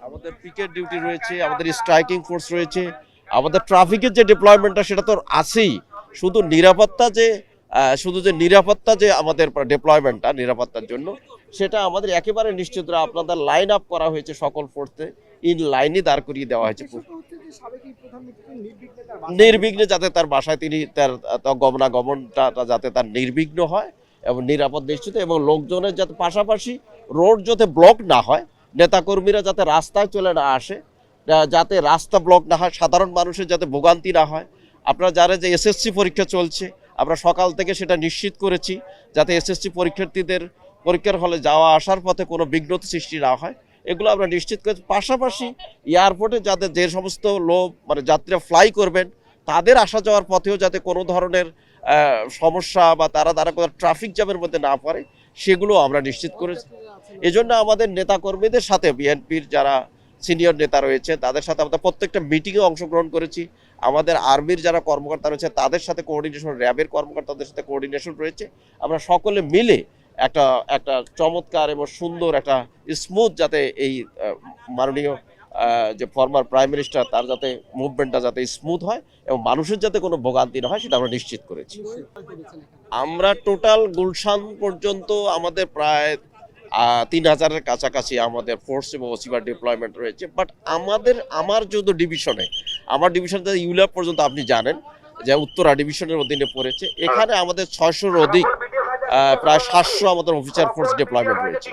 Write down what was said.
আমাদের picket duty রয়েছে, আমাদের স্ট্রাইকিং ফোর্স রয়েছে, আমাদের ট্রাফিকের যে ডিপ্লয়মেন্টটা সেটা তো আছেই। শুধু নিরাপত্তা যে নিরাপত্তা যে আমাদের ডিপ্লয়মেন্টটা নিরাপত্তার জন্য সেটা আমাদের একেবারে নিশ্চিত আপনাদের লাইন আপ করা হয়েছে, সকল ফোর্সে ইন লাইনে দাঁড় করিয়ে দেওয়া হয়েছে নির্বিঘ্নে, যাতে তার বাসায় তিনি তার গমনাগমনটা যাতে তার নির্বিঘ্ন হয় এবং নিরাপদ নিশ্চিত, এবং লোকজনের যাতে পাশাপাশি রোড যাতে ব্লক না হয়, নেতাকর্মীরা যাতে রাস্তায় চলে না আসে, যাতে রাস্তা ব্লক না হয়, সাধারণ মানুষের যাতে ভোগান্তি না হয়। আপনারা জানেন যে এসএসসি পরীক্ষা চলছে, আমরা সকাল থেকে সেটা নিশ্চিত করেছি যাতে এসএসসি পরীক্ষার্থীদের পরীক্ষার হলে যাওয়া আসার পথে কোনো বিঘ্নত সৃষ্টি না হয়, এগুলো আমরা নিশ্চিত করেছি। পাশাপাশি এয়ারপোর্টে যাতে যে সমস্ত লোক যাত্রীরা ফ্লাই করবেন তাদের আসা যাওয়ার পথেও যাতে কোনো ধরনের সমস্যা বা তারা কোনো ট্রাফিক জ্যামের মধ্যে না পড়ে সেগুলো আমরা নিশ্চিত করেছি। এজন্য আমাদের নেতাকর্মীদের সাথে বিএনপির যারা সিনিয়র নেতা রয়েছে তাদের সাথে আমরা প্রত্যেকটা মিটিংয়ে অংশগ্রহণ করেছি। আমাদের আর্মির যারা কর্মকর্তা রয়েছে তাদের সাথে কোঅর্ডিনেশন, র্যাবের কর্মকর্তাদের সাথে কোঅর্ডিনেশন রয়েছে। আমরা সকলে মিলে একটা একটা চমৎকার এবং সুন্দর একটা স্মুথ যাতে এই মাননীয় যে ফর্মার প্রাইম মিনিস্টার তার যাতে মুভমেন্টটা যাতে স্মুথ হয় এবং মানুষের যাতে কোনো ভোগান্তি না হয় সেটা আমরা নিশ্চিত করেছি। আমরা টোটাল গুলশান পর্যন্ত আমাদের প্রায় 3000-এর কাছাকাছি আমাদের ফোর্স এবং ওসিবার ডিপ্লয়মেন্ট রয়েছে। বাট আমার যদি আমার ডিভিশন ইউল্যাব পর্যন্ত আপনি জানেন যে উত্তরা ডিভিশনের অধীনে পড়েছে, এখানে আমাদের 600-র অধিক প্রায় 700 আমাদের অফিসার ফোর্স ডিপ্লয়মেন্ট রয়েছে।